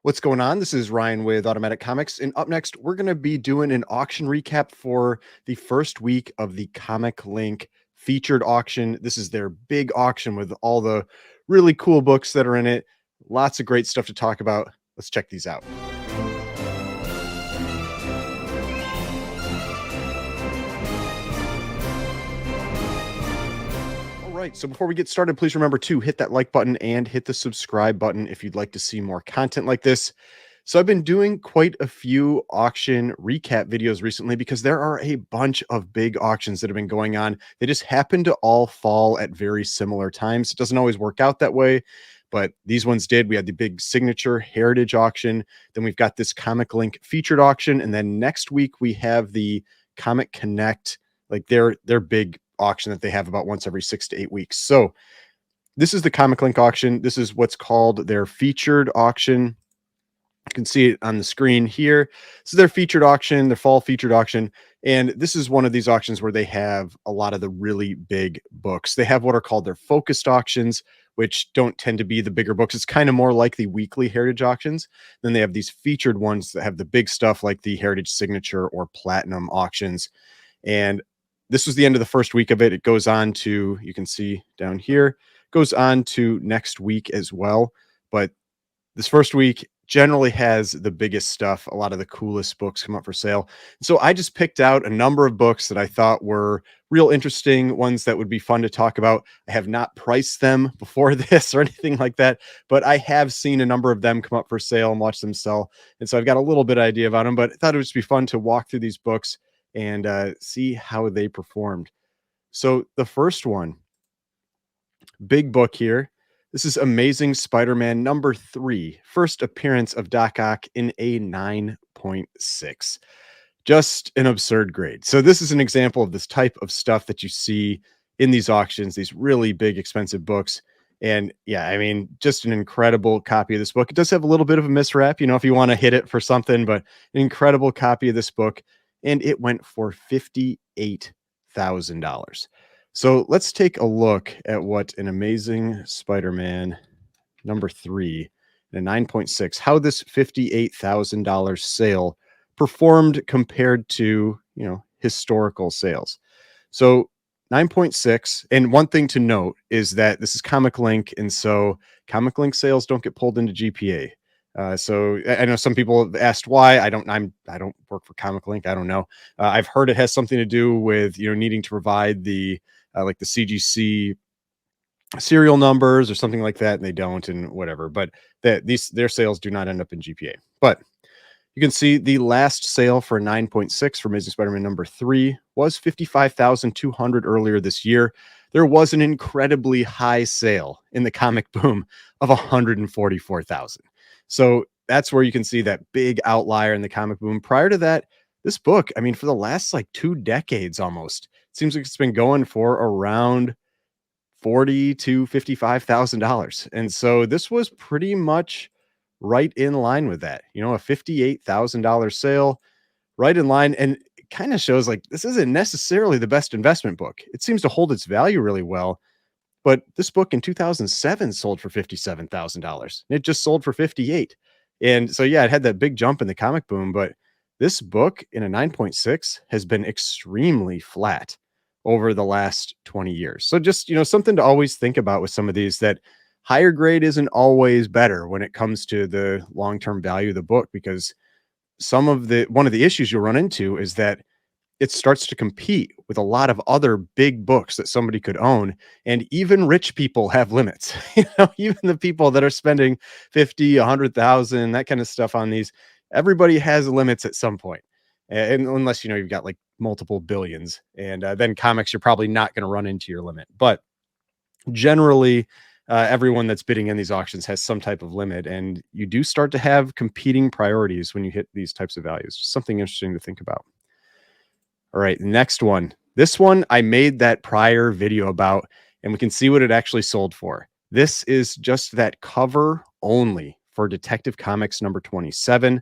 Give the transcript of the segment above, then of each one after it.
What's going on? This is Ryan with Automatic Comics. And up next, we're going to be doing an auction recap for the first week of the Comiclink featured auction. This is their big auction with all the really cool books that are in it. Lots of great stuff to talk about. Let's check these out. Right. So before we get started, please remember to hit that like button and hit the subscribe button if you'd like to see more content like this. So I've been doing quite a few auction recap videos recently because there are a bunch of big auctions that have been going on. They just happen to all fall at very similar times. It doesn't always work out that way, but these ones did. We had the big signature heritage auction. Then we've got this Comic Link featured auction. And then next week we have the Comic Connect, like their big auction that they have about once every 6 to 8 weeks. So this is the Comiclink auction. This is what's called their featured auction. You can see it on the screen here. This is their featured auction, their fall featured auction. And this is one of these auctions where they have a lot of the really big books. They have what are called their focused auctions, which don't tend to be the bigger books. It's kind of more like the weekly heritage auctions. Then they have these featured ones that have the big stuff like the heritage signature or platinum auctions. And this was the end of the first week of it. It goes on to, you can see down here, goes on to next week as well. But this first week generally has the biggest stuff. A lot of the coolest books come up for sale. So I just picked out a number of books that I thought were real interesting, ones that would be fun to talk about. I have not priced them before this or anything like that, but I have seen a number of them come up for sale and watch them sell. And so I've got a little bit of idea about them, but I thought it would just be fun to walk through these books and see how they performed. So the first one, big book here. This is Amazing Spider-Man number 3, first appearance of Doc Ock in a 9.6. Just an absurd grade. So this is an example of this type of stuff that you see in these auctions, these really big, expensive books. And yeah, I mean, just an incredible copy of this book. It does have a little bit of a misrap, if you want to hit it for something, but an incredible copy of this book. And it went for $58,000. So let's take a look at what an Amazing Spider-Man number 3 and a 9.6, how this $58,000 sale performed compared to, historical sales. So 9.6. And one thing to note is that this is Comic Link. And so Comic Link sales don't get pulled into GPA. So I know some people have asked why. I don't work for Comic Link. I don't know. I've heard it has something to do with, needing to provide the like the CGC serial numbers or something like that, and they don't, and whatever. But their sales do not end up in GPA. But you can see the last sale for 9.6 for Amazing Spider-Man number 3 was $55,200 earlier this year. There was an incredibly high sale in the comic boom of $144,000. So that's where you can see that big outlier in the comic boom. Prior to that, this book, I mean, for the last like 2 decades almost, it seems like it's been going for around $40,000 to $55,000. And so this was pretty much right in line with that, a $58,000 sale, right in line. And it kind of shows like this isn't necessarily the best investment book. It seems to hold its value really well. But this book in 2007 sold for $57,000. It just sold for 58. And so, yeah, it had that big jump in the comic boom, but this book in a 9.6 has been extremely flat over the last 20 years. So just, something to always think about with some of these, that higher grade isn't always better when it comes to the long-term value of the book, because one of the issues you'll run into is that it starts to compete with a lot of other big books that somebody could own. And even rich people have limits. Even the people that are spending 50, 100,000, that kind of stuff on these, everybody has limits at some point. And unless, you've got like multiple billions, and then comics, you're probably not going to run into your limit. But generally, everyone that's bidding in these auctions has some type of limit, and you do start to have competing priorities when you hit these types of values. Just something interesting to think about. All right, next one. This one I made that prior video about, and we can see what it actually sold for. This is just that cover only for Detective Comics number 27.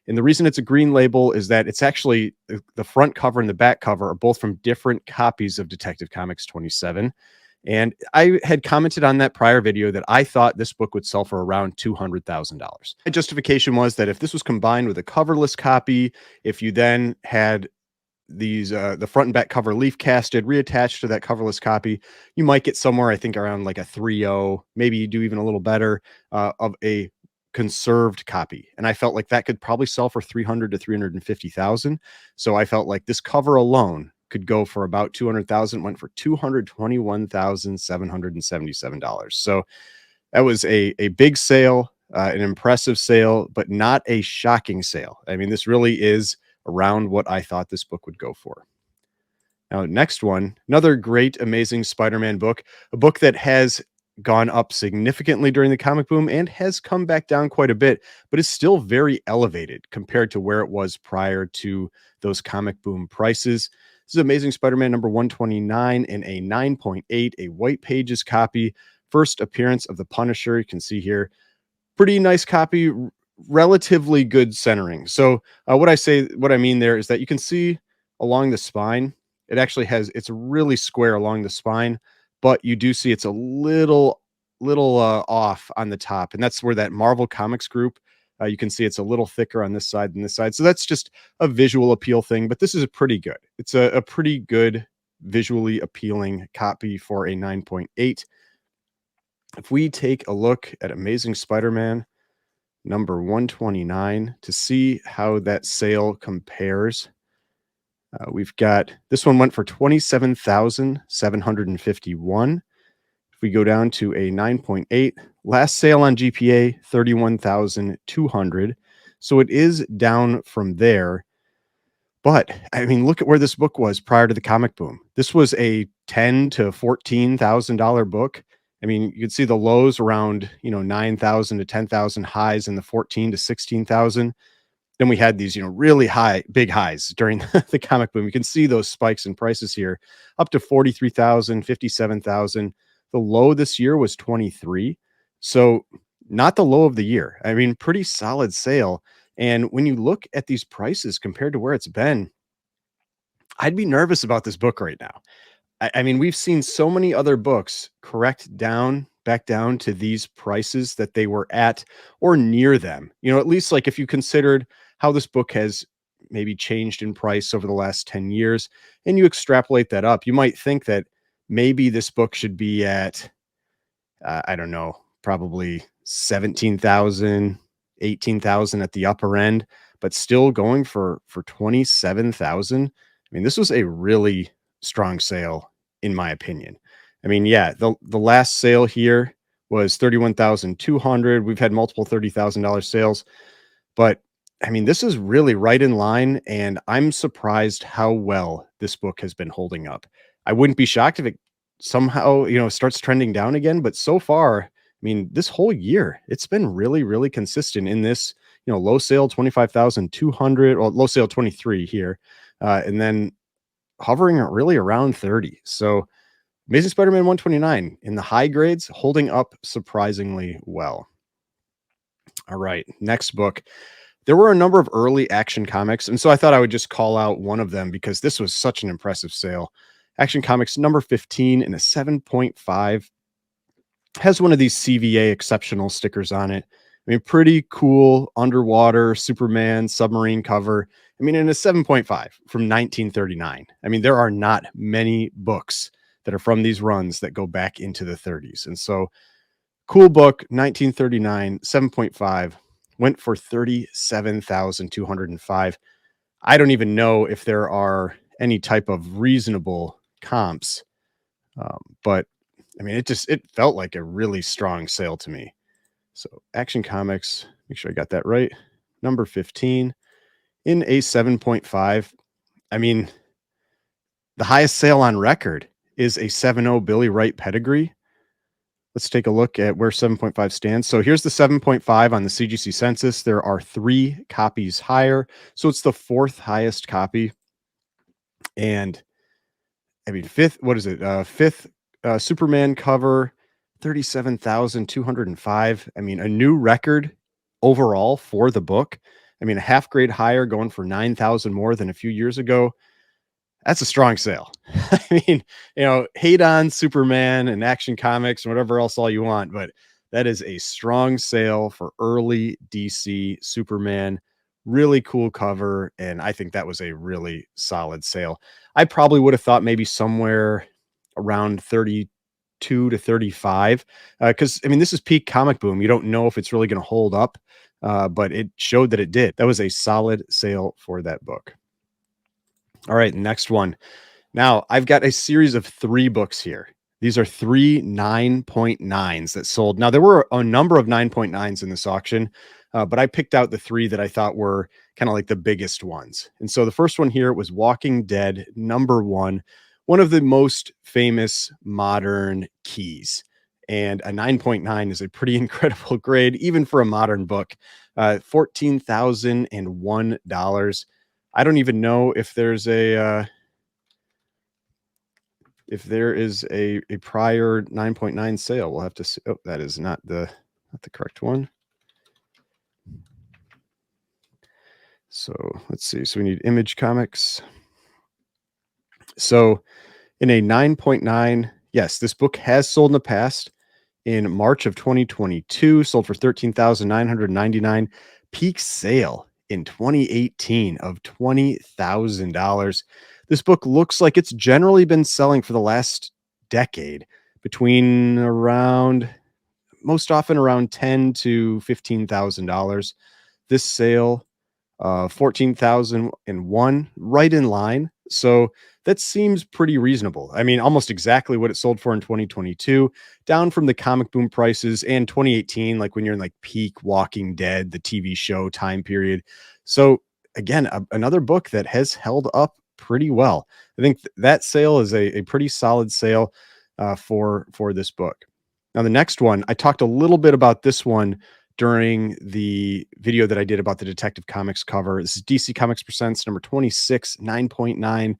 And the reason it's a green label is that it's actually the front cover and the back cover are both from different copies of Detective Comics 27. And I had commented on that prior video that I thought this book would sell for around $200,000. My justification was that if this was combined with a coverless copy, if you then had these the front and back cover leaf casted reattached to that coverless copy, you might get somewhere, I think, around like a 3.0, maybe you do even a little better, of a conserved copy. And I felt like that could probably sell for 300 to 350,000. So I felt like this cover alone could go for about 200,000, went for $221,777. So that was a big sale, an impressive sale, but not a shocking sale. I mean, this really is around what I thought this book would go for. Now, next one, another great, amazing Spider-Man book, a book that has gone up significantly during the comic boom and has come back down quite a bit, but is still very elevated compared to where it was prior to those comic boom prices. This is Amazing Spider-Man number 129 in a 9.8, a white pages copy. First appearance of the Punisher. You can see here, pretty nice copy, relatively good centering. So what I mean there is that you can see along the spine, it actually has, it's really square along the spine, but you do see it's a little off on the top. And that's where that Marvel Comics group, you can see it's a little thicker on this side than this side. So that's just a visual appeal thing, but this is a pretty good. It's a pretty good visually appealing copy for a 9.8. If we take a look at Amazing Spider-Man number 129 to see how that sale compares, we've got this one went for 27,751. If we go down to a 9.8, last sale on GPA 31,200. So it is down from there. But I mean, look at where this book was prior to the comic boom. This was a $10,000 to $14,000 book. I mean, you could see the lows around, 9,000 to 10,000, highs in the 14 to 16,000. Then we had these, really big highs during the comic boom. You can see those spikes in prices here, up to 43,000, 57,000. The low this year was 23. So not the low of the year. I mean, pretty solid sale. And when you look at these prices compared to where it's been, I'd be nervous about this book right now. I mean, we've seen so many other books correct back down to these prices that they were at or near them. At least like if you considered how this book has maybe changed in price over the last 10 years and you extrapolate that up, you might think that maybe this book should be at, I don't know, probably 17,000, 18,000 at the upper end, but still going for 27,000. I mean, this was a really strong sale, in my opinion. I mean, yeah, the last sale here was 31,200. We've had multiple $30,000 sales, but I mean, this is really right in line, and I'm surprised how well this book has been holding up. I wouldn't be shocked if it somehow, starts trending down again, but so far, I mean, this whole year, it's been really, really consistent in this, low sale 25,200, or low sale 23 here, and then hovering really around 30. So Amazing Spider-Man 129 in the high grades, holding up surprisingly well. All right, next book. There were a number of early Action Comics, and so I thought I would just call out one of them because this was such an impressive sale. Action Comics number 15 in a 7.5 has one of these CVA exceptional stickers on it. I mean, pretty cool underwater Superman submarine cover. I mean, in a 7.5 from 1939. I mean, there are not many books that are from these runs that go back into the 30s. And so cool book, 1939, 7.5, went for 37,205. I don't even know if there are any type of reasonable comps, but I mean, it felt like a really strong sale to me. So Action Comics, make sure I got that right. Number 15 in a 7.5. I mean, the highest sale on record is a 7.0 Billy Wright pedigree. Let's take a look at where 7.5 stands. So here's the 7.5 on the CGC census. There are 3 copies higher. So it's the 4th highest copy. And I mean, fifth Superman cover, 37,205. I mean, a new record overall for the book. I mean, a half grade higher, going for 9,000 more than a few years ago. That's a strong sale. I mean, hate on Superman and Action Comics and whatever else all you want, but that is a strong sale for early DC Superman. Really cool cover, and I think that was a really solid sale. I probably would have thought maybe somewhere around 32 to 35, because I mean, this is peak comic boom. You don't know if it's really going to hold up, but it showed that it did. That was a solid sale for that book. All right, next one. Now, I've got a series of 3 books here. These are 3 9.9s that sold. Now, there were a number of 9.9s in this auction, but I picked out the 3 that I thought were kind of like the biggest ones. And so the first one here was Walking Dead #1, one of the most famous modern keys. And a 9.9 is a pretty incredible grade, even for a modern book. $14,001. I don't even know if there's if there is a prior 9.9 sale. We'll have to see. Oh, that is not the correct one. So let's see. So we need Image Comics. So in a 9.9, yes, this book has sold in the past. In March of 2022, sold for $13,999. Peak sale in 2018 of $20,000. This book looks like it's generally been selling for the last decade between around, most often around $10,000 to $15,000. This sale, 14,001, right in line. So that seems pretty reasonable. I mean, almost exactly what it sold for in 2022, down from the comic boom prices and 2018, like when you're in like peak Walking Dead, the TV show time period. So again, another book that has held up pretty well. I think that sale is a pretty solid sale for this book. Now, the next one, I talked a little bit about this one during the video that I did about the Detective Comics cover. This is DC Comics Presents number 26, 9.9.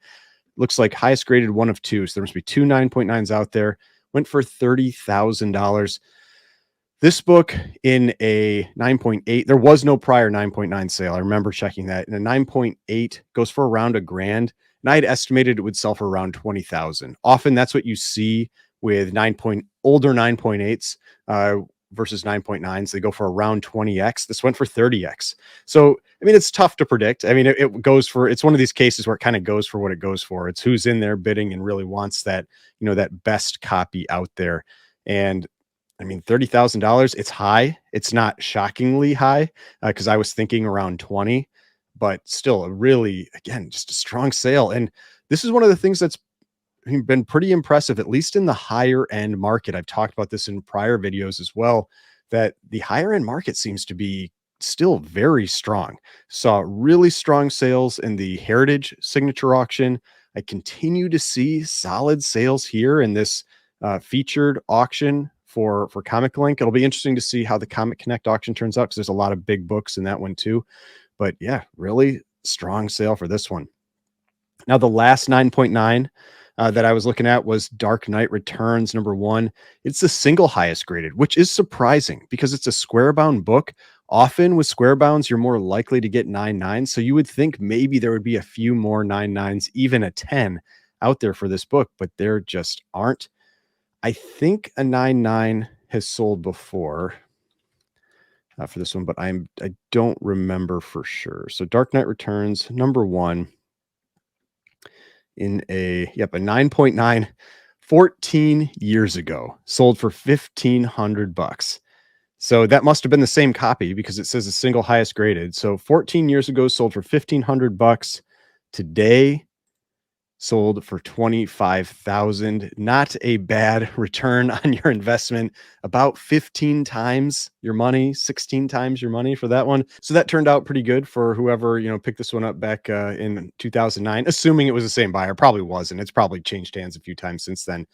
Looks like highest graded one of 2. So there must be 2 9.9s out there. Went for $30,000. This book in a 9.8, there was no prior 9.9 sale. I remember checking that. And a 9.8 goes for around $1,000. And I had estimated it would sell for around 20,000. Often that's what you see with older 9.8s. Versus 9.9s. They go for around 20x. This went for 30x. So, I mean, it's tough to predict. I mean, it goes for, it's one of these cases where it kind of goes for what it goes for. It's who's in there bidding and really wants that, that best copy out there. And I mean, $30,000, it's high. It's not shockingly high because I was thinking around 20, but still a really, again, just a strong sale. And this is one of the things that's been pretty impressive, at least in the higher end market. I've talked about this in prior videos as well, that the higher end market seems to be still very strong. Saw really strong sales in the Heritage Signature Auction. I continue to see solid sales here in this featured auction for Comiclink. It'll be interesting to see how the Comic Connect auction turns out because there's a lot of big books in that one too. But yeah, really strong sale for this one. Now, the last 9.9 that I was looking at was Dark Knight Returns #1. It's the single highest graded, which is surprising because it's a square bound book. Often with square bounds, you're more likely to get 9.9s. So you would think maybe there would be a few more 9.9s, even a 10 out there for this book, but there just aren't. I think a 9.9 has sold before for this one, but I don't remember for sure. So Dark Knight Returns #1. In a 9.9, 14 years ago, sold for $1,500. So that must have been the same copy because it says the single highest graded. So 14 years ago, sold for $1,500. Today, sold for $25,000. Not a bad return on your investment. About 15 times your money, 16 times your money for that one. So that turned out pretty good for whoever, picked this one up back in 2009, assuming it was the same buyer. Probably wasn't. It's probably changed hands a few times since then.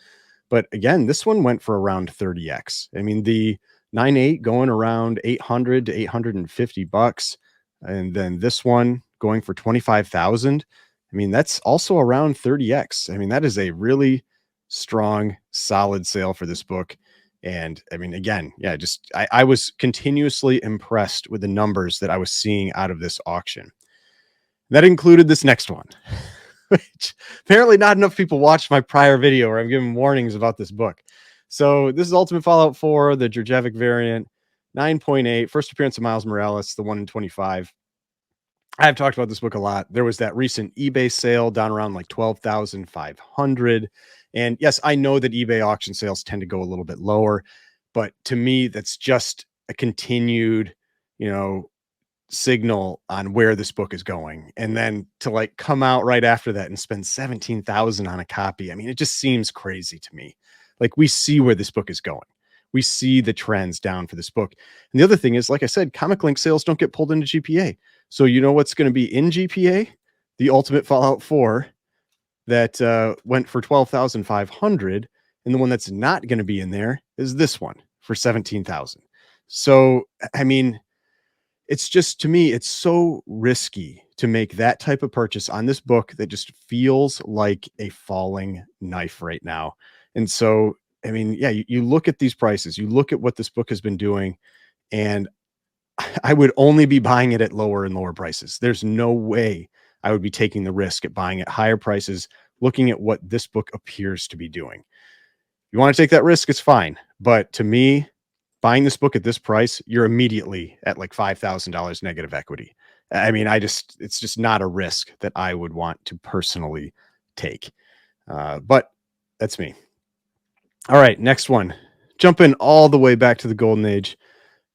But again, this one went for around 30x. I mean, the 9.8 going around 800 to 850 bucks. And then this one going for 25,000. I mean, that's also around 30x. I mean, that is a really strong, solid sale for this book. And I mean, again, yeah, just I was continuously impressed with the numbers that I was seeing out of this auction. That included this next one. which apparently not enough people watched my prior video where I'm giving warnings about this book. So this is Ultimate Fallout 4, the Drjevic variant, 9.8, first appearance of Miles Morales, the 1 in 25. I've talked about this book a lot. There was that recent eBay sale down around like 12,500. And yes, I know that eBay auction sales tend to go a little bit lower, but to me, that's just a continued, you know, signal on where this book is going. And then to like come out right after that and spend 17,000 on a copy. I mean, it just seems crazy to me. Like we see where this book is going. We see the trends down for this book. And the other thing is, like I said, Comiclink sales don't get pulled into GPA. So you know what's going to be in GPA? The Ultimate Fallout 4 that went for 12,500, and the one that's not going to be in there is this one for 17,000. So I mean, it's just, to me, it's so risky to make that type of purchase on this book that just feels like a falling knife right now. And so, I mean, yeah, you look at these prices, you look at what this book has been doing, and I would only be buying it at lower and lower prices. There's no way I would be taking the risk at buying at higher prices, looking at what this book appears to be doing. If you want to take that risk, it's fine. But to me, buying this book at this price, you're immediately at like $5,000 negative equity. I mean, it's just not a risk that I would want to personally take. But that's me. All right, next one. Jumping all the way back to the Golden Age.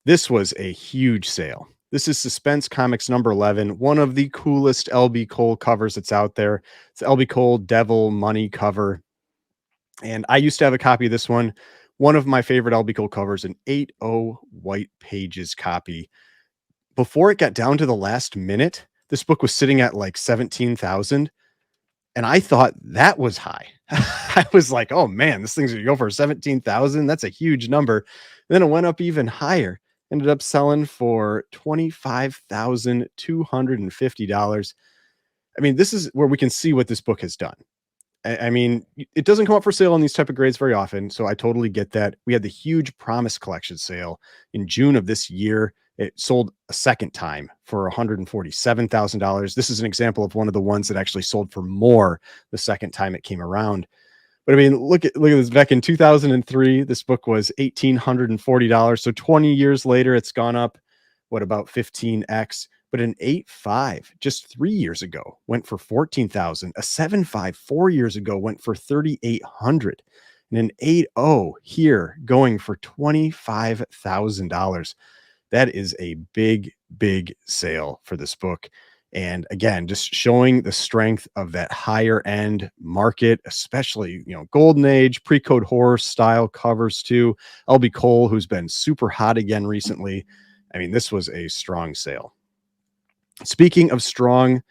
This was a huge sale. This is Suspense Comics number 11, one of the coolest LB Cole covers that's out there. It's LB Cole Devil Money cover. And I used to have a copy of this one. One of my favorite LB Cole covers, an 8.0 white pages copy. Before it got down to the last minute, this book was sitting at like 17,000. And I thought that was high. I was like, oh man, this thing's gonna go for 17,000. That's a huge number. And then it went up even higher. Ended up selling for $25,250. I mean, this is where we can see what this book has done. I mean, it doesn't come up for sale on these type of grades very often, so I totally get that. We had the huge Promise Collection sale in June of this year. It sold a second time for $147,000. This is an example of one of the ones that actually sold for more the second time it came around. But I mean, look at this. Back in 2003, this book was $1,840. So 20 years later, it's gone up, what, about 15x. But an 8.5 just 3 years ago went for 14,000. A 7.5 4 years ago went for 3,800, and an 8.0 here going for $25,000. That is a big, big sale for this book. And again, just showing the strength of that higher end market, especially, you know, Golden Age, pre-code horror style covers too. LB Cole, who's been super hot again recently. I mean, this was a strong sale. Speaking of strong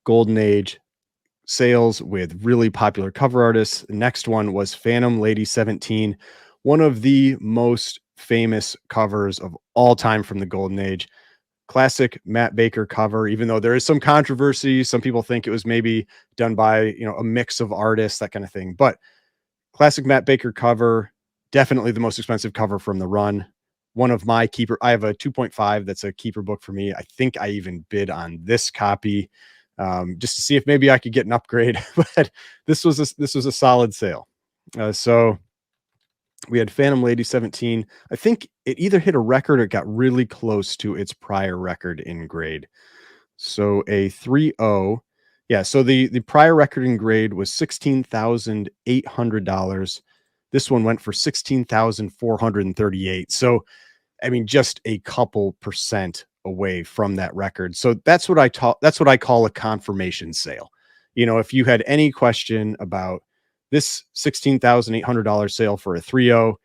Golden Age sales with really popular cover artists, the next one was Phantom Lady 17, one of the most famous covers of all time from the Golden Age. Classic Matt Baker cover, even though there is some controversy. Some people think it was maybe done by, you know, a mix of artists, that kind of thing. But classic Matt Baker cover, definitely the most expensive cover from the run. One of my keeper. I have a 2.5 that's a keeper book for me. I think I even bid on this copy just to see if maybe I could get an upgrade. But this was a solid sale. So we had Phantom Lady 17. I think it either hit a record or got really close to its prior record in grade. So a 3.0. Yeah, so the prior record in grade was $16,800. This one went for $16,438. So, I mean, just a couple percent away from that record. So that's what I call a confirmation sale. You know, if you had any question about this $16,800 sale for a 3.0,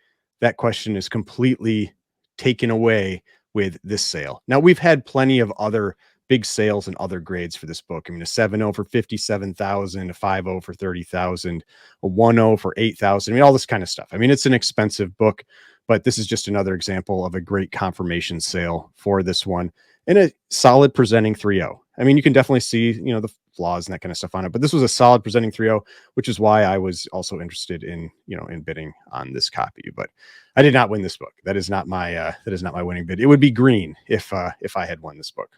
that question is completely taken away with this sale. Now, we've had plenty of other big sales and other grades for this book. I mean, a 7.0 for 57,000, a 5.0 for 30,000, a 1.0 for 8,000. I mean, all this kind of stuff. I mean, it's an expensive book, but this is just another example of a great confirmation sale for this one, and a solid presenting 3.0. I mean, you can definitely see, you know, the flaws and that kind of stuff on it, but this was a solid presenting 3.0, which is why I was also interested in, you know, in bidding on this copy. But I did not win this book. That is not my winning bid. It would be green if I had won this book.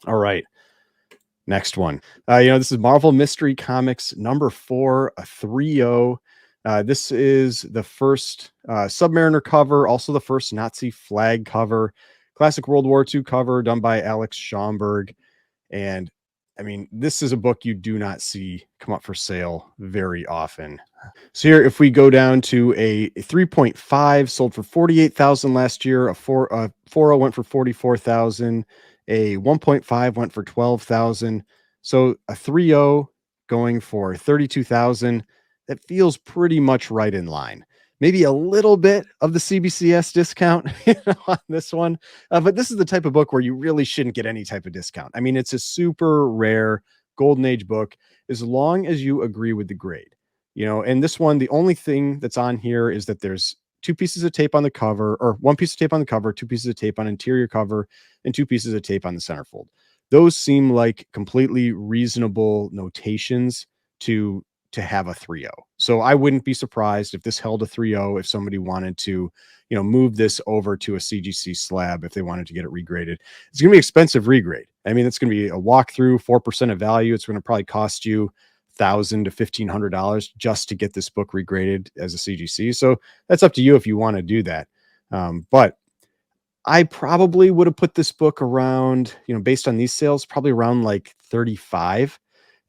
All right. Next one. This is Marvel Mystery Comics number 4, a 3-0. This is the first Submariner cover, also the first Nazi flag cover, classic World War II cover done by Alex Schomburg. And I mean, this is a book you do not see come up for sale very often. So here, if we go down to a 3.5, sold for 48,000 last year, a 4.0 went for 44,000, a 1.5 went for 12,000. So a 3.0 going for 32,000. That feels pretty much right in line. Maybe a little bit of the CBCS discount on this one, but this is the type of book where you really shouldn't get any type of discount. I mean, it's a super rare golden age book as long as you agree with the grade. And this one, the only thing that's on here is that there's two pieces of tape on the cover, or one piece of tape on the cover, two pieces of tape on interior cover, and two pieces of tape on the centerfold. Those seem like completely reasonable notations to have a 3.0. So I wouldn't be surprised if this held a 3.0 if somebody wanted to, move this over to a CGC slab if they wanted to get it regraded. It's going to be expensive regrade. I mean, it's going to be a walkthrough, 4% of value. It's going to probably cost you $1,000 to $1,500 just to get this book regraded as a CGC. So that's up to you if you want to do that. But I probably would have put this book around, based on these sales, probably around like 35.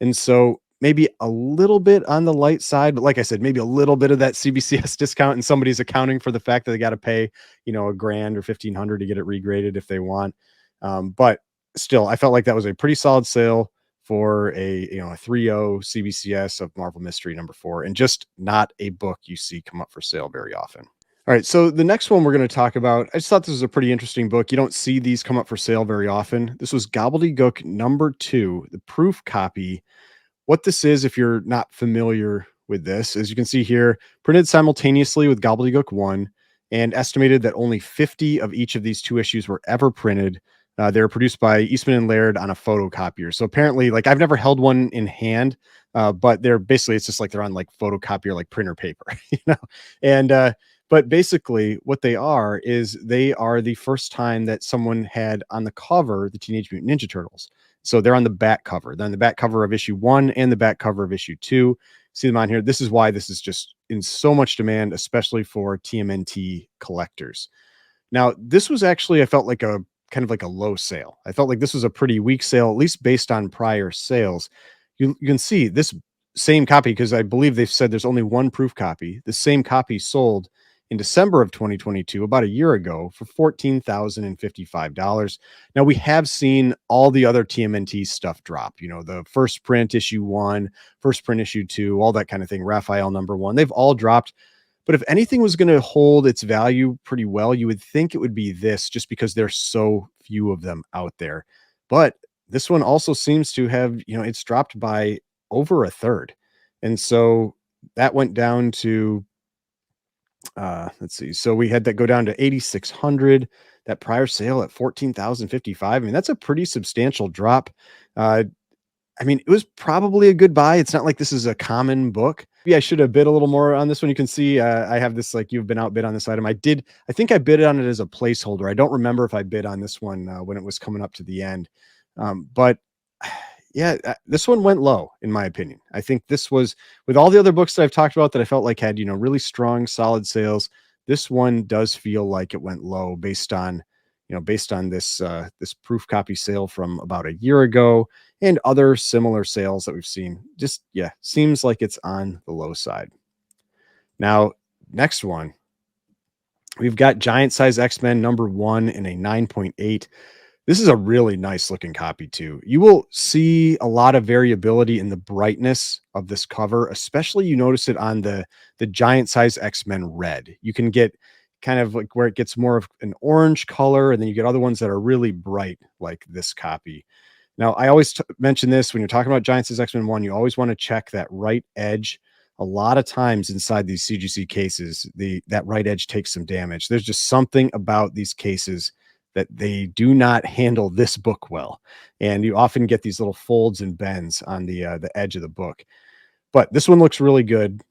And so maybe a little bit on the light side, but like I said, maybe a little bit of that CBCS discount, and somebody's accounting for the fact that they got to pay, a grand or 1,500 to get it regraded if they want. But still, I felt like that was a pretty solid sale for a 3.0 CBCS of Marvel Mystery number 4, and just not a book you see come up for sale very often. All right, so the next one we're going to talk about, I just thought this was a pretty interesting book. You don't see these come up for sale very often. This was Gobbledygook number 2, the proof copy. What this is, if you're not familiar with this, as you can see here, printed simultaneously with Gobbledygook 1, and estimated that only 50 of each of these 2 issues were ever printed. They were produced by Eastman and Laird on a photocopier. So apparently, like, I've never held one in hand, but they're basically, it's just like they're on like photocopier, like printer paper, and but basically what they are is they are the first time that someone had on the cover the Teenage Mutant Ninja Turtles. So they're on the back cover. They're on the back cover of issue 1 and the back cover of issue 2. See them on here. This is why this is just in so much demand, especially for TMNT collectors. Now, this was actually, I felt like a kind of like a low sale. I felt like this was a pretty weak sale, at least based on prior sales. You can see this same copy, because I believe they've said there's only one proof copy. The same copy sold in December of 2022, about a year ago, for $14,055. Now, we have seen all the other TMNT stuff drop, the first print issue 1, first print issue 2, all that kind of thing. Raphael number 1, they've all dropped. But if anything was going to hold its value pretty well, you would think it would be this, just because there's so few of them out there. But this one also seems to have, it's dropped by over a third. And so that went down to, let's see. So we had that go down to 8,600, that prior sale at 14,055. I mean, that's a pretty substantial drop. I mean, it was probably a good buy. It's not like this is a common book. Yeah, I should have bid a little more on this one. You can see I have this, like, you've been outbid on this item. I think I bid on it as a placeholder. I don't remember if I bid on this one when it was coming up to the end. But yeah, this one went low, in my opinion. I think this was, with all the other books that I've talked about that I felt like had, really strong, solid sales, this one does feel like it went low based on, this this proof copy sale from about a year ago and other similar sales that we've seen. Just, yeah, seems like it's on the low side. Now, next one, we've got Giant Size X-Men number 1 in a 9.8. This is a really nice looking copy too. You will see a lot of variability in the brightness of this cover, especially you notice it on the Giant Size X-Men red. You can get kind of like where it gets more of an orange color, and then you get other ones that are really bright like this copy. Now, I always mention this when you're talking about Giant Size X-Men 1, you always want to check that right edge. A lot of times inside these CGC cases, that right edge takes some damage. There's just something about these cases that they do not handle this book well. And you often get these little folds and bends on the edge of the book. But this one looks really good.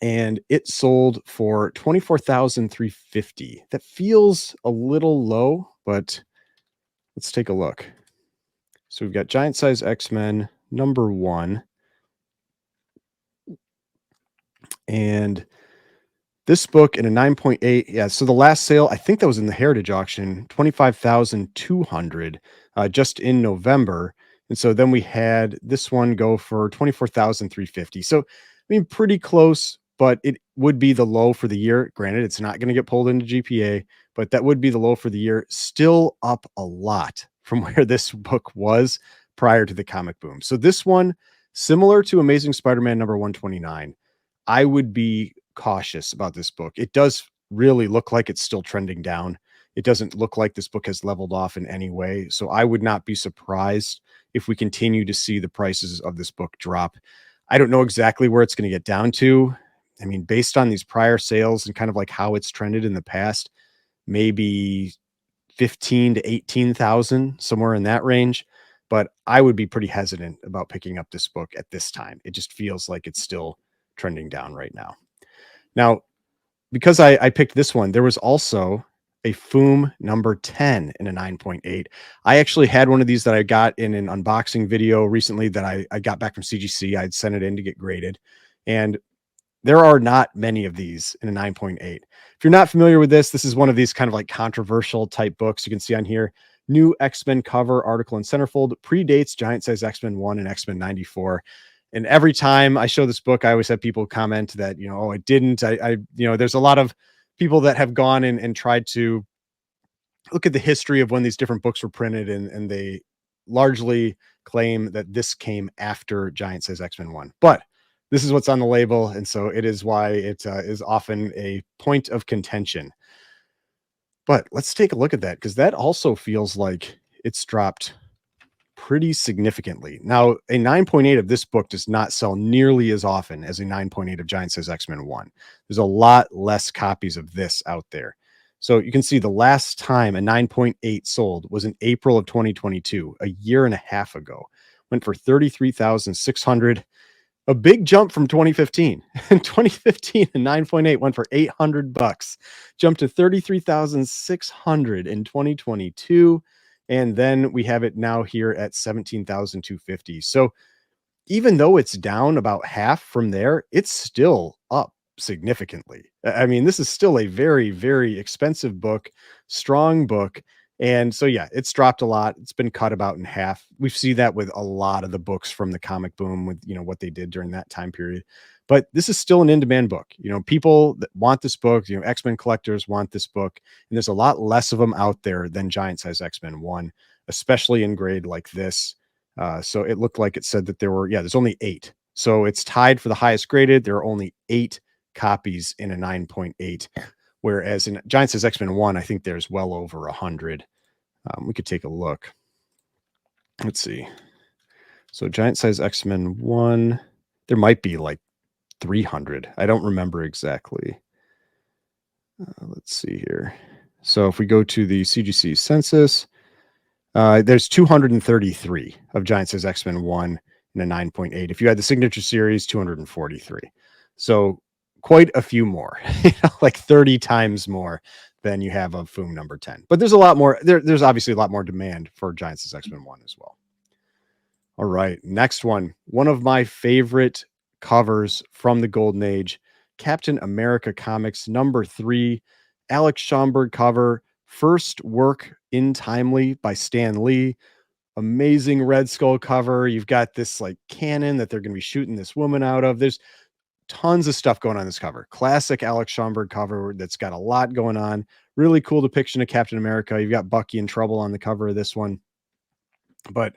And it sold for $24,350. That feels a little low, but let's take a look. So we've got Giant Size X-Men #1. And this book in a 9.8, yeah, so the last sale, I think that was in the Heritage Auction, 25,200 just in November. And so then we had this one go for 24,350. So, I mean, pretty close, but it would be the low for the year. Granted, it's not going to get pulled into GPA, but that would be the low for the year. Still up a lot from where this book was prior to the comic boom. So this one, similar to Amazing Spider-Man #129, I would be cautious about this book. It does really look like it's still trending down. It doesn't look like this book has leveled off in any way. So I would not be surprised if we continue to see the prices of this book drop. I don't know exactly where it's going to get down to. I mean, based on these prior sales and kind of like how it's trended in the past, maybe 15 to 18,000, somewhere in that range. But I would be pretty hesitant about picking up this book at this time. It just feels like it's still trending down right now. Now, because I picked this one, there was also a Foom #10 in a 9.8. I actually had one of these that I got in an unboxing video recently that I got back from CGC. I'd sent it in to get graded. And there are not many of these in a 9.8. If you're not familiar with this, this is one of these kind of like controversial type books. You can see on here, new X-Men cover article in centerfold, predates Giant Size X-Men 1 and X-Men 94. And every time I show this book, I always have people comment that, oh, it didn't. There's a lot of people that have gone and tried to look at the history of when these different books were printed, and they largely claim that this came after Giant Size X-Men 1. But this is what's on the label, and so it is why it is often a point of contention. But let's take a look at that, because that also feels like it's dropped pretty significantly. Now, a 9.8 of this book does not sell nearly as often as a 9.8 of Giant Size X-Men 1. There's a lot less copies of this out there. So you can see the last time a 9.8 sold was in April of 2022, a year and a half ago. Went for 33,600. A big jump from 2015. In 2015, a 9.8 went for $800. Jumped to 33,600 in 2022. And then we have it now here at 17,250. So even though it's down about half from there, it's still up significantly. I mean, this is still a very, very expensive book, strong book. And so, yeah, it's dropped a lot. It's been cut about in half. We see that with a lot of the books from the comic boom with, what they did during that time period. But this is still an in-demand book. People that want this book, X-Men collectors want this book. And there's a lot less of them out there than Giant Size X-Men 1, especially in grade like this. So it looked like it said that there's only 8. So it's tied for the highest graded. There are only 8 copies in a 9.8. Whereas in Giant Size X-Men 1, I think there's well over 100. We could take a look. Let's see. So Giant Size X-Men 1, there might be like 300. I don't remember exactly. Let's see here. So if we go to the CGC census, there's 233 of Giant Size X-Men 1 in a 9.8. If you had the signature series, 243. So quite a few more, like 30 times more than you have of Foom #10. But there's a lot more. There's obviously a lot more demand for Giant Size X-Men 1 as well. All right, next one. One of my favorite covers from the Golden Age, Captain America Comics #3, Alex Schomburg cover, first work in Timely by Stan Lee. Amazing Red Skull cover. You've got this like cannon that they're going to be shooting this woman out of. There's tons of stuff going on this cover. Classic Alex Schomburg cover that's got a lot going on. Really cool depiction of Captain America. You've got Bucky in trouble on the cover of this one. But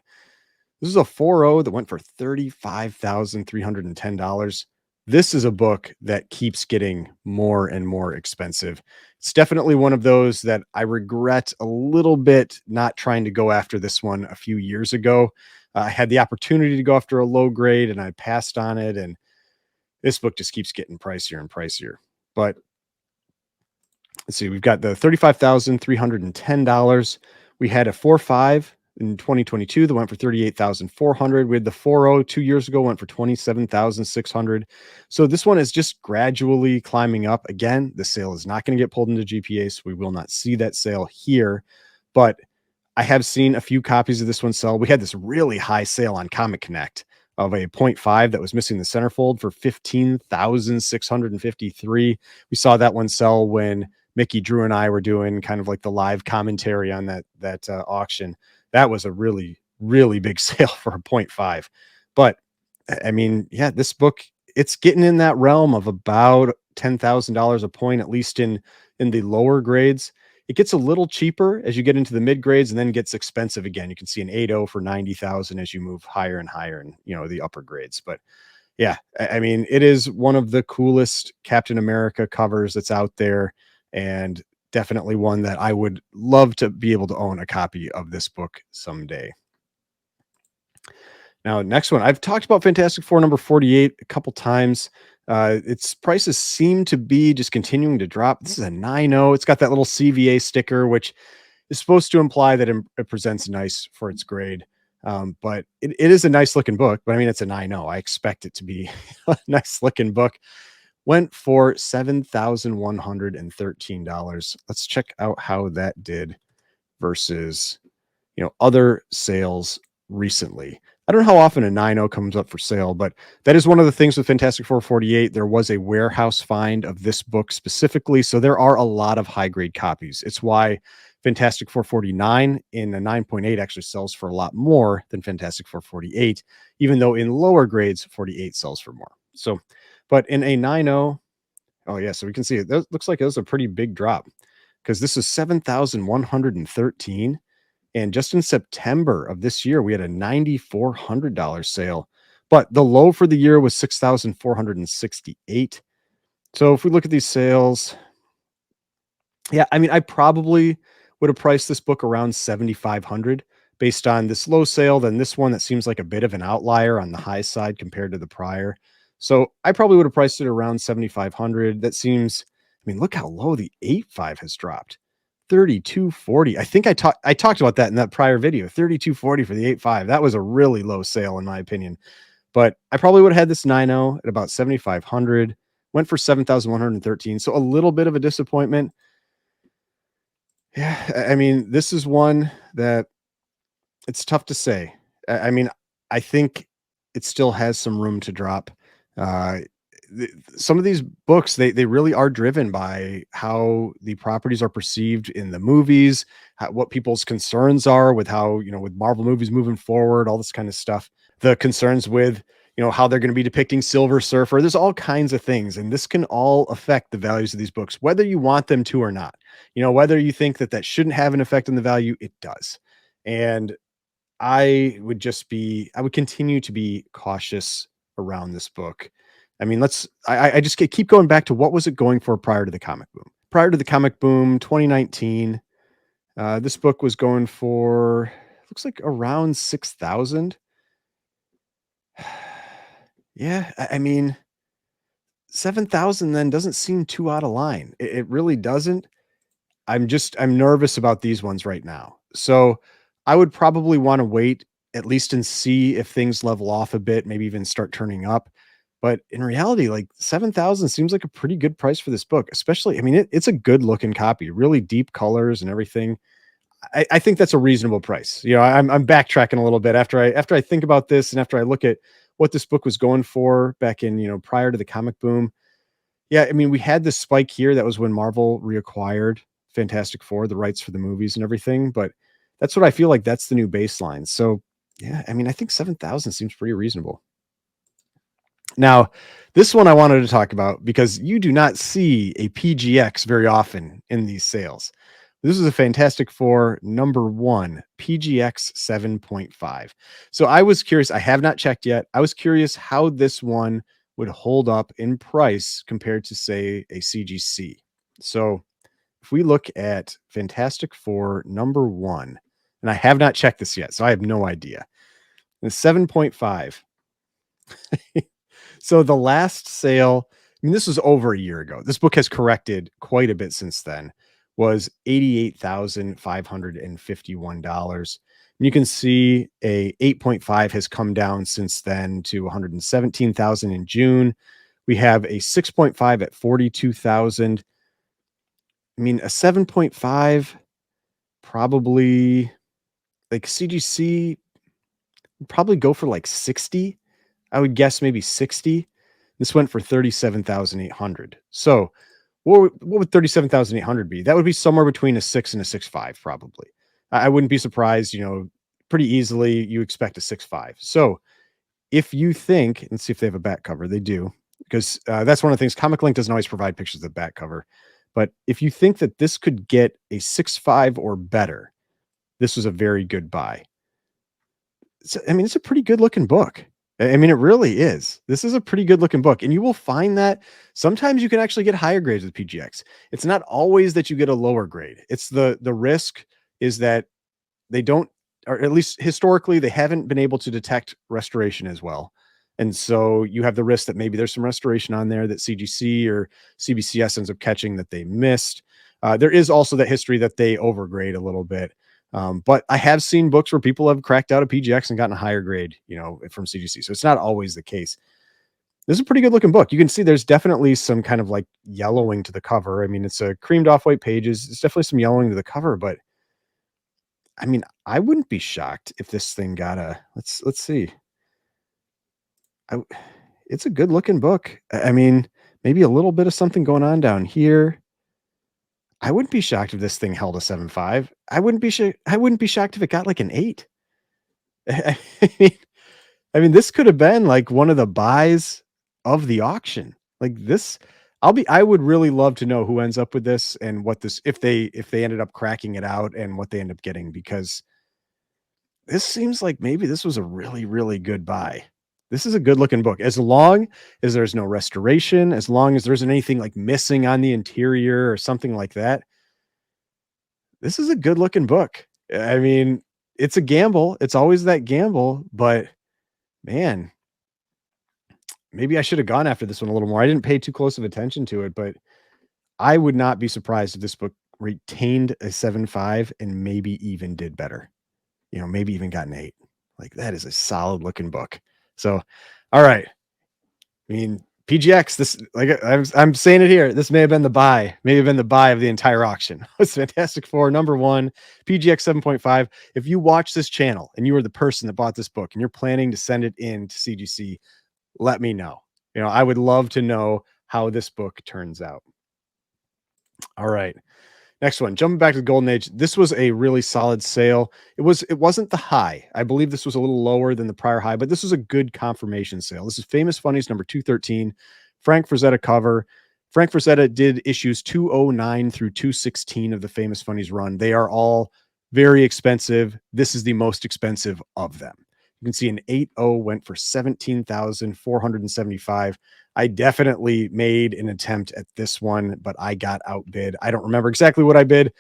this is a 4.0 that went for $35,310. This is a book that keeps getting more and more expensive. It's definitely one of those that I regret a little bit not trying to go after this one a few years ago. I had the opportunity to go after a low grade and I passed on it. And this book just keeps getting pricier and pricier. But let's see, we've got the $35,310. We had a 4.5 in 2022 that went for 38,400. We had the 4.0 2 years ago, went for 27,600. So this one is just gradually climbing up. Again, the sale is not going to get pulled into GPA, so we will not see that sale here. But I have seen a few copies of this one sell. We had this really high sale on Comic Connect of a point 0.5 that was missing the centerfold for 15,653. We saw that one sell when Mickey, Drew, and I were doing kind of like the live commentary on that auction. That was a really, really big sale for a point 0.5. But I mean, yeah, this book, it's getting in that realm of about $10,000 a point, at least in the lower grades. It gets a little cheaper as you get into the mid grades and then gets expensive again. You can see an 8.0 for 90,000 as you move higher and higher in, the upper grades. But yeah, I mean, it is one of the coolest Captain America covers that's out there, and definitely one that I would love to be able to own a copy of this book someday. Now, next one, I've talked about Fantastic Four number 48 a couple times. Its prices seem to be just continuing to drop. This is a 9.0. It's got that little CVA sticker, which is supposed to imply that it presents nice for its grade. But it is a nice looking book, but I mean, it's a 9.0. I expect it to be a nice looking book. Went for $7,113. Let's check out how that did versus, other sales recently. I don't know how often a 9.0 comes up for sale, but that is one of the things with Fantastic Four 48. There was a warehouse find of this book specifically, so there are a lot of high grade copies. It's why Fantastic Four 49 in a 9.8 actually sells for a lot more than Fantastic Four 48, even though in lower grades 48 sells for more. So, but in a 9.0, oh yeah, so we can see it. That looks like it was a pretty big drop because this is 7,113. And just in September of this year, we had a $9,400 sale, but the low for the year was 6,468. So if we look at these sales, yeah, I mean, I probably would have priced this book around 7,500 based on this low sale. Then this one that seems like a bit of an outlier on the high side compared to the prior. So I probably would have priced it around 7,500. That seems, I mean, look how low the 8.5 has dropped. 32.40. I think I talked about that in that prior video. 32.40 for the 8.5. That was a really low sale in my opinion. But I probably would have had this 9.0 at about 7,500. Went for 7,113. So a little bit of a disappointment. Yeah, I mean, this is one that it's tough to say. I mean, I think it still has some room to drop. Uh, some of these books, they really are driven by how the properties are perceived in the movies, what people's concerns are with how, with Marvel movies moving forward, all this kind of stuff. The concerns with, how they're going to be depicting Silver Surfer. There's all kinds of things, and this can all affect the values of these books, whether you want them to or not. Whether you think that shouldn't have an effect on the value, it does. And I would continue to be cautious around this book. I mean, I just keep going back to what was it going for prior to the comic boom? Prior to the comic boom, 2019, this book was going for, looks like around 6,000. Yeah, I mean, 7,000 then doesn't seem too out of line. It really doesn't. I'm nervous about these ones right now. So I would probably want to wait at least and see if things level off a bit, maybe even start turning up. But in reality, like 7,000 seems like a pretty good price for this book, especially, I mean, it's a good looking copy, really deep colors and everything. I think that's a reasonable price. I'm backtracking a little bit after I think about this and after I look at what this book was going for back in, prior to the comic boom. Yeah, I mean, we had this spike here. That was when Marvel reacquired Fantastic Four, the rights for the movies and everything. But that's what I feel like that's the new baseline. So yeah, I mean, I think 7,000 seems pretty reasonable. Now, this one I wanted to talk about because you do not see a PGX very often in these sales. This is a Fantastic Four number 1, PGX 7.5. So I was curious. I have not checked yet. I was curious how this one would hold up in price compared to, say, a CGC. So if we look at Fantastic Four number 1, and I have not checked this yet, so I have no idea. The 7.5. So the last sale, I mean, this was over a year ago. This book has corrected quite a bit since then, was $88,551. And you can see a 8.5 has come down since then to 117,000 in June. We have a 6.5 at 42,000. I mean, a 7.5 probably, like CGC would probably go for like 60. I would guess maybe 60. This went for 37,800. So what would 37,800 be? That would be somewhere between a 6 and a 6.5, probably. I wouldn't be surprised, pretty easily you expect a 6.5. So if you think, let's see if they have a back cover. They do, because that's one of the things. Comiclink doesn't always provide pictures of the back cover. But if you think that this could get a 6.5 or better, this was a very good buy. It's a pretty good looking book. I mean, it really is. This is a pretty good looking book. And you will find that sometimes you can actually get higher grades with PGX. It's not always that you get a lower grade. It's the risk is that they don't, or at least historically, they haven't been able to detect restoration as well. And so you have the risk that maybe there's some restoration on there that CGC or CBCS ends up catching that they missed. There is also that history that they overgrade a little bit. But I have seen books where people have cracked out a PGX and gotten a higher grade, from CGC. So it's not always the case. This is a pretty good looking book. You can see there's definitely some kind of like yellowing to the cover. I mean, it's a creamed off white pages. It's definitely some yellowing to the cover, but I mean, I wouldn't be shocked if this thing got a, let's see. It's a good looking book. I mean, maybe a little bit of something going on down here. I wouldn't be shocked if this thing held a 7.5. I wouldn't be shocked if it got like an 8. I mean, this could have been like one of the buys of the auction. Like this, I would really love to know who ends up with this and what this, if they ended up cracking it out and what they end up getting, because this seems like maybe this was a really, really good buy. This is a good looking book. As long as there's no restoration, as long as there isn't anything like missing on the interior or something like that, this is a good looking book. I mean, it's a gamble. It's always that gamble, but man, maybe I should have gone after this one a little more. I didn't pay too close of attention to it, but I would not be surprised if this book retained a 7.5 and maybe even did better. Maybe even got an 8. Like that is a solid looking book. So, all right. I mean, PGX, this, like I'm saying it here, this may have been the buy, of the entire auction. It's Fantastic Four #1, PGX 7.5. If you watch this channel and you were the person that bought this book and you're planning to send it in to CGC, let me know. I would love to know how this book turns out. All right. Next one, jumping back to the Golden Age. This was a really solid sale. It wasn't the high. I believe this was a little lower than the prior high, but this was a good confirmation sale. This is Famous Funnies number 213, Frank Frazetta cover. Frank Frazetta did issues 209 through 216 of the Famous Funnies run. They are all very expensive. This is the most expensive of them. You can see an 8.0 went for 17,475. I definitely made an attempt at this one, but I got outbid. I don't remember exactly what I bid,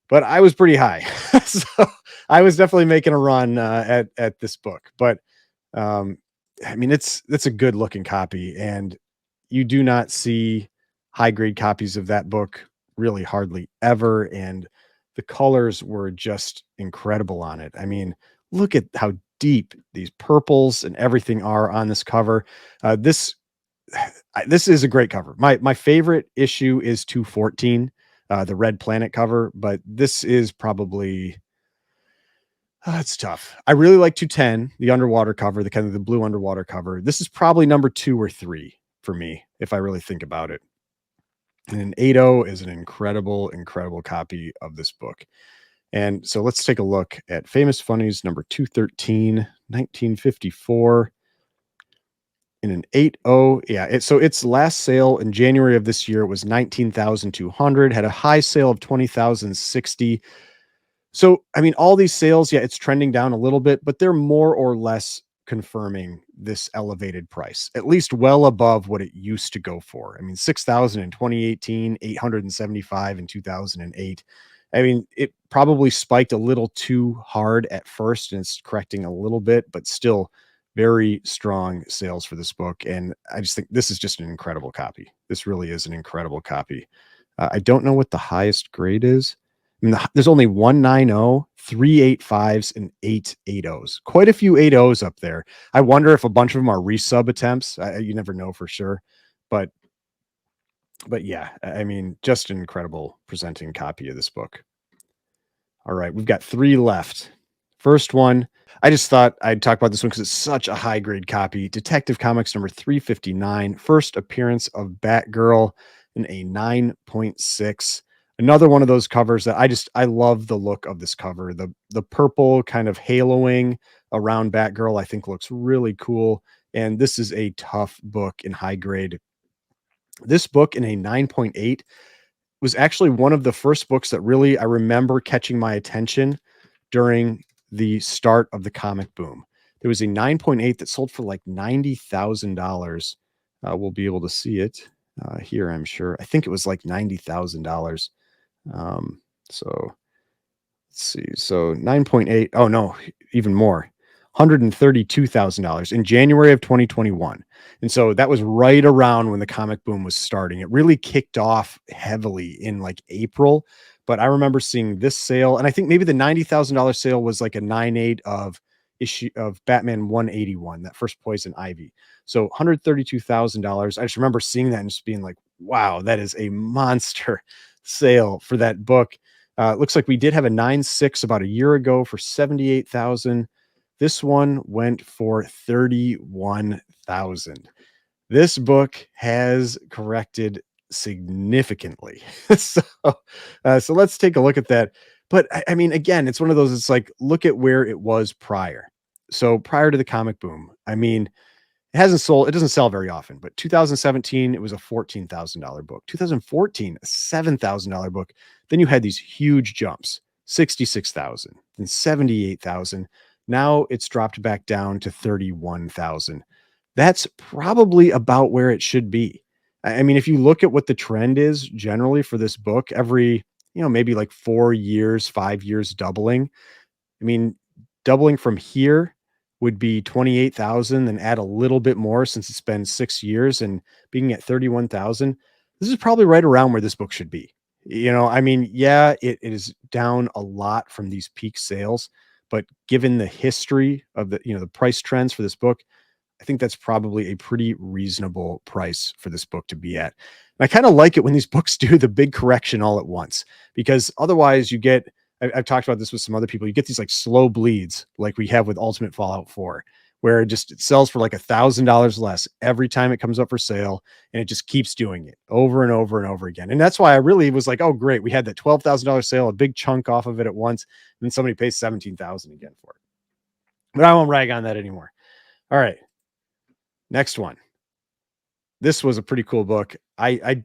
but I was pretty high. So I was definitely making a run at this book. But it's a good looking copy, and you do not see high grade copies of that book really hardly ever. And the colors were just incredible on it. I mean, look at how deep these purples and everything are on this cover. This is a great cover. My favorite issue is 214, the Red Planet cover, but this is probably it's tough. I really like 210, the underwater cover, the kind of the blue underwater cover. This is probably number 2 or 3 for me if I really think about it. And an 8.0 is an incredible, incredible copy of this book. And so let's take a look at Famous Funnies number 213, 1954. In an 8.0. Yeah. So its last sale in January of this year was 19,200, had a high sale of 20,060. So, I mean, all these sales, yeah, it's trending down a little bit, but they're more or less confirming this elevated price, at least well above what it used to go for. I mean, 6,000 in 2018, 875 in 2008. I mean, it probably spiked a little too hard at first and it's correcting a little bit, but still very strong sales for this book. And I just think this is just an incredible copy. This really is an incredible copy. I don't know what the highest grade is. I mean, there's only 190, 385s, and 880s. Quite a few 8.0s up there. I wonder if a bunch of them are resub attempts. You never know for sure. But yeah, I mean, just an incredible presenting copy of this book. All right, we've got 3 left. First one, I just thought I'd talk about this one because it's such a high grade copy. Detective Comics number 359, first appearance of Batgirl in a 9.6. Another one of those covers that I love the look of this cover. The purple kind of haloing around Batgirl I think looks really cool. And this is a tough book in high grade. This book in a 9.8 was actually one of the first books that really I remember catching my attention during the start of the comic boom. There was a 9.8 that sold for like $90,000. We'll be able to see it here, I'm sure. I think it was like $90,000. So let's see. So 9.8. Oh no, even more. $132,000 in January of 2021. And so that was right around when the comic boom was starting. It really kicked off heavily in like April, but I remember seeing this sale, and I think maybe the $90,000 sale was like a 9.8 of issue of Batman 181, that first Poison Ivy. So $132,000. I just remember seeing that and just being like, wow, that is a monster sale for that book. It looks like we did have a 9.6 about a year ago for 78,000. This one went for 31,000. This book has corrected significantly. so, so let's take a look at that. But I mean, again, it's one of those. It's like look at where it was prior. So prior to the comic boom, I mean, it hasn't sold, it doesn't sell very often, but 2017, it was a $14,000 book. 2014, a $7,000 book. Then you had these huge jumps, 66,000 and 78,000. Now it's dropped back down to 31,000. That's probably about where it should be. I mean, if you look at what the trend is generally for this book, every, maybe like 4 years, 5 years doubling. I mean, doubling from here would be 28,000, then add a little bit more since it's been 6 years and being at 31,000. This is probably right around where this book should be. I mean, yeah, it is down a lot from these peak sales, but given the history of the price trends for this book, I think that's probably a pretty reasonable price for this book to be at. And I kind of like it when these books do the big correction all at once, because otherwise you get, I've talked about this with some other people, you get these like slow bleeds like we have with Ultimate Fallout 4, where it sells for like $1,000 less every time it comes up for sale. And it just keeps doing it over and over and over again. And that's why I really was like, oh, great. We had that $12,000 sale, a big chunk off of it at once. And then somebody pays 17,000 again for it. But I won't rag on that anymore. All right. Next one. This was a pretty cool book. I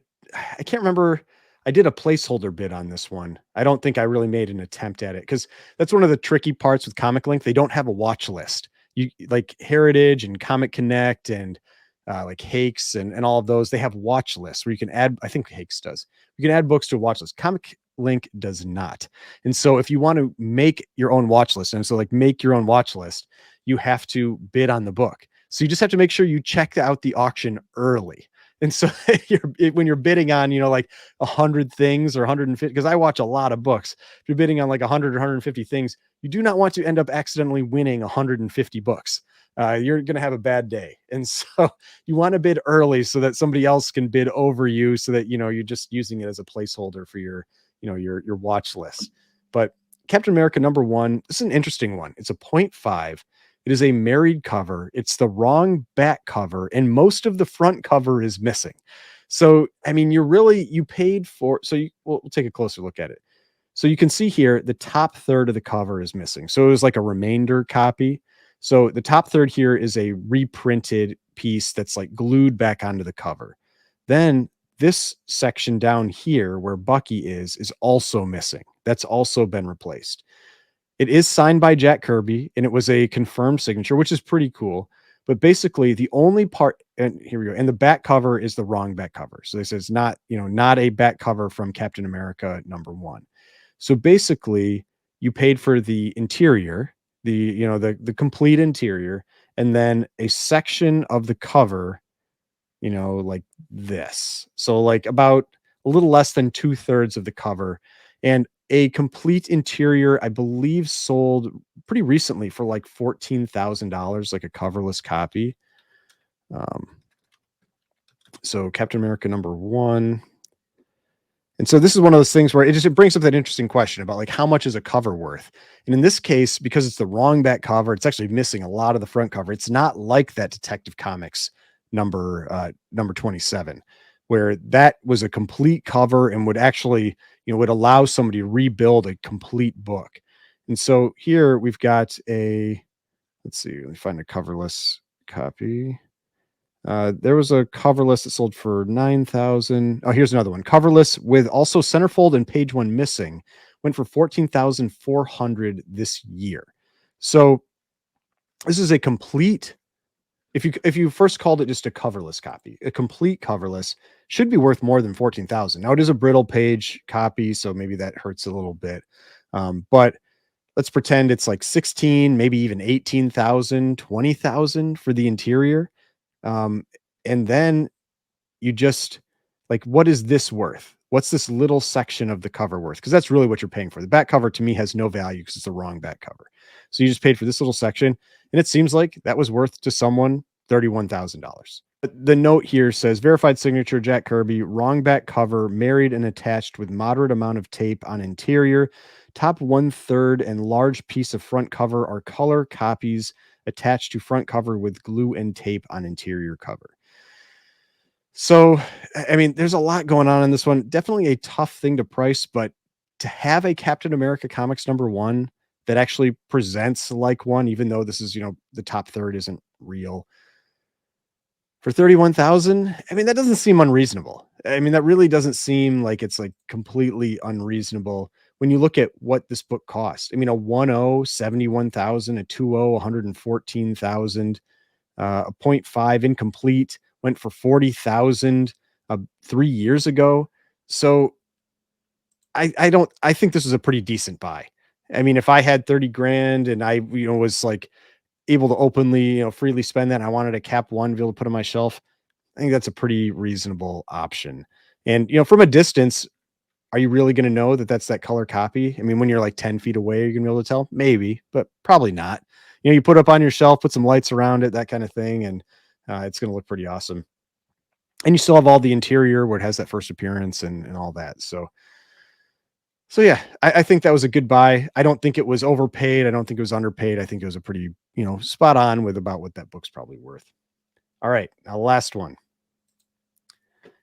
can't remember. I did a placeholder bid on this one. I don't think I really made an attempt at it because that's one of the tricky parts with Comiclink. They don't have a watch list. You like Heritage and Comic Connect and like Hakes and all of those. They have watch lists where you can add. I think Hakes does. You can add books to a watch list. Comiclink does not. And so if you want to make your own watch list, and so like make your own watch list, you have to bid on the book. So you just have to make sure you check out the auction early. And so when you're bidding on, like 100 things or 150, because I watch a lot of books. If you're bidding on like 100 or 150 things, you do not want to end up accidentally winning 150 books. You're going to have a bad day. And so you want to bid early so that somebody else can bid over you so that, you're just using it as a placeholder for your watch list. But Captain America #1, this is an interesting one. It's a 0.5. It is a married cover. It's the wrong back cover, and most of the front cover is missing. So, I mean, you paid for, we'll take a closer look at it. So you can see here, the top third of the cover is missing. So it was like a remainder copy. So the top third here is a reprinted piece that's like glued back onto the cover. Then this section down here where Bucky is also missing. That's also been replaced. It is signed by Jack Kirby, and it was a confirmed signature, which is pretty cool. But basically, the only part, and here we go, and the back cover is the wrong back cover. So they say it's not, not a back cover from Captain America #1. So basically, you paid for the interior, the complete interior, and then a section of the cover, like this. So like about a little less than 2/3 of the cover. And a complete interior, I believe, sold pretty recently for like $14,000, like a coverless copy. So Captain America #1. And so this is one of those things where it brings up that interesting question about like how much is a cover worth? And in this case, because it's the wrong back cover, it's actually missing a lot of the front cover. It's not like that Detective Comics number 27, where that was a complete cover and would actually, would allow somebody to rebuild a complete book. And so here we've got let's see, let me find a coverless copy. There was a coverless that sold for 9,000. Oh, here's another one. Coverless with also centerfold and page one missing went for 14,400 this year. So this is a complete, if you first called it just a coverless copy, a complete coverless should be worth more than 14,000. Now it is a brittle page copy, so maybe that hurts a little bit. But let's pretend it's like 16, maybe even 18,000, 20,000 for the interior. And then you just like, what is this worth? What's this little section of the cover worth? Because that's really what you're paying for. The back cover to me has no value because it's the wrong back cover. So you just paid for this little section, and it seems like that was worth to someone $31,000. The note here says verified signature Jack Kirby, wrong back cover, married and attached with moderate amount of tape on interior. Top 1/3 and large piece of front cover are color copies attached to front cover with glue and tape on interior cover. So, I mean, there's a lot going on in this one. Definitely a tough thing to price, but to have a Captain America Comics #1 that actually presents like one, even though this is, the top third isn't real, for 31,000, I mean, that doesn't seem unreasonable. I mean, that really doesn't seem like it's like completely unreasonable when you look at what this book cost. I mean, a 1.0, 71,000, a 2.0, 114,000, a point 0.5 incomplete went for 40,000 3 years ago. So I think this is a pretty decent buy. I mean, if I had 30 grand and I, was like able to openly, freely spend that, and I wanted a cap one to be able to put on my shelf, I think that's a pretty reasonable option. And, from a distance, are you really going to know that that's that color copy? I mean, when you're like 10 feet away, you're going to be able to tell? Maybe, but probably not. You put up on your shelf, put some lights around it, that kind of thing, and it's going to look pretty awesome. And you still have all the interior where it has that first appearance and all that. So yeah, I think that was a good buy. I don't think it was overpaid. I don't think it was underpaid. I think it was a pretty, spot on with about what that book's probably worth. All right, now last one.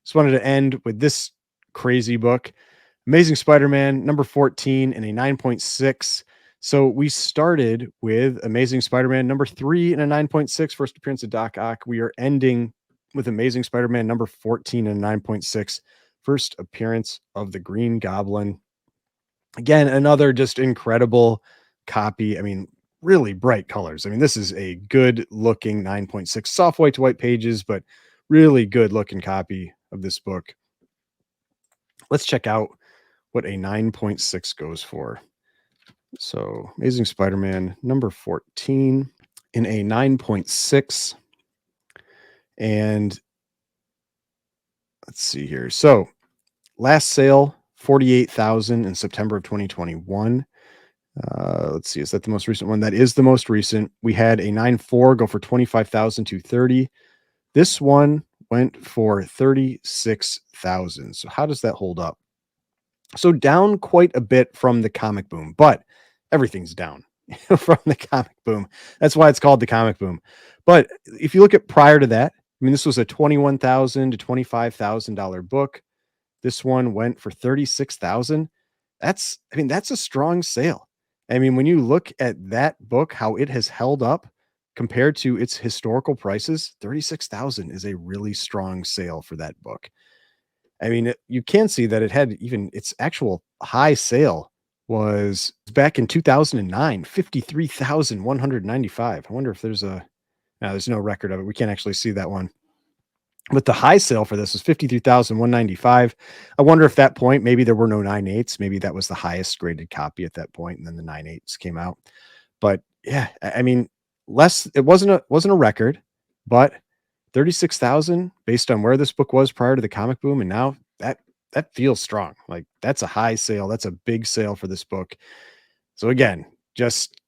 Just wanted to end with this crazy book, Amazing Spider-Man number 14 and a 9.6. So we started with Amazing Spider-Man number 3 and a 9.6, first appearance of Doc Ock. We are ending with Amazing Spider-Man number 14 and 9.6, first appearance of the Green Goblin. Again, another just incredible copy. I mean, really bright colors. I mean, this is a good looking 9.6, soft white to white pages, but really good looking copy of this book. Let's check out what a 9.6 goes for. So Amazing Spider-Man number 14 in a 9.6. And let's see here. So last sale, 48,000 in September of 2021. Let's see. Is that the most recent one? That is the most recent. We had a 9.4 go for 25,230. This one went for 36,000. So how does that hold up? So down quite a bit from the comic boom, but everything's down from the comic boom. That's why it's called the comic boom. But if you look at prior to that, I mean, this was a $21,000 to $25,000 book. This one went for 36,000. That's a strong sale. I mean, when you look at that book, how it has held up compared to its historical prices, 36,000 is a really strong sale for that book. I mean, you can see that it had even its actual high sale was back in 2009, 53,195. I wonder if there's there's no record of it. We can't actually see that one. But the high sale for this was 53,195. I wonder if that point, maybe there were no 9.8s. Maybe that was the highest graded copy at that point, and then the 9.8s came out. But yeah, I mean, it wasn't a record, but 36,000 based on where this book was prior to the comic boom, and now that feels strong. Like that's a high sale. That's a big sale for this book. So again, just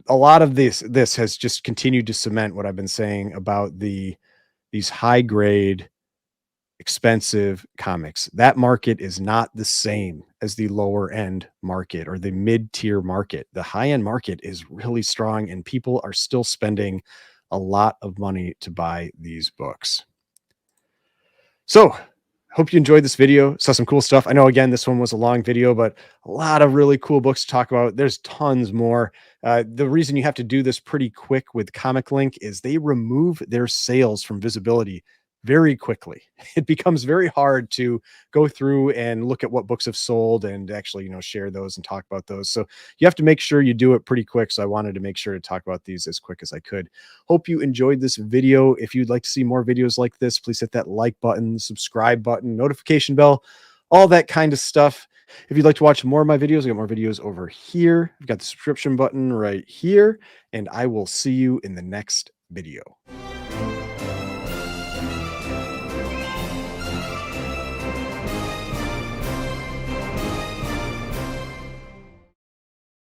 a lot of this has just continued to cement what I've been saying about these high grade expensive comics. That market is not the same as the lower end market or the mid-tier market. The high-end market is really strong and people are still spending a lot of money to buy these books. So, hope you enjoyed this video. Saw some cool stuff. I know, again, this one was a long video, but a lot of really cool books to talk about. There's tons more. The reason you have to do this pretty quick with Comiclink is they remove their sales from visibility very quickly. It becomes very hard to go through and look at what books have sold and actually, share those and talk about those. So you have to make sure you do it pretty quick. So I wanted to make sure to talk about these as quick as I could. Hope you enjoyed this video. If you'd like to see more videos like this, please hit that like button, subscribe button, notification bell, all that kind of stuff. If you'd like to watch more of my videos, I got more videos over here. I've got the subscription button right here, and I will see you in the next video.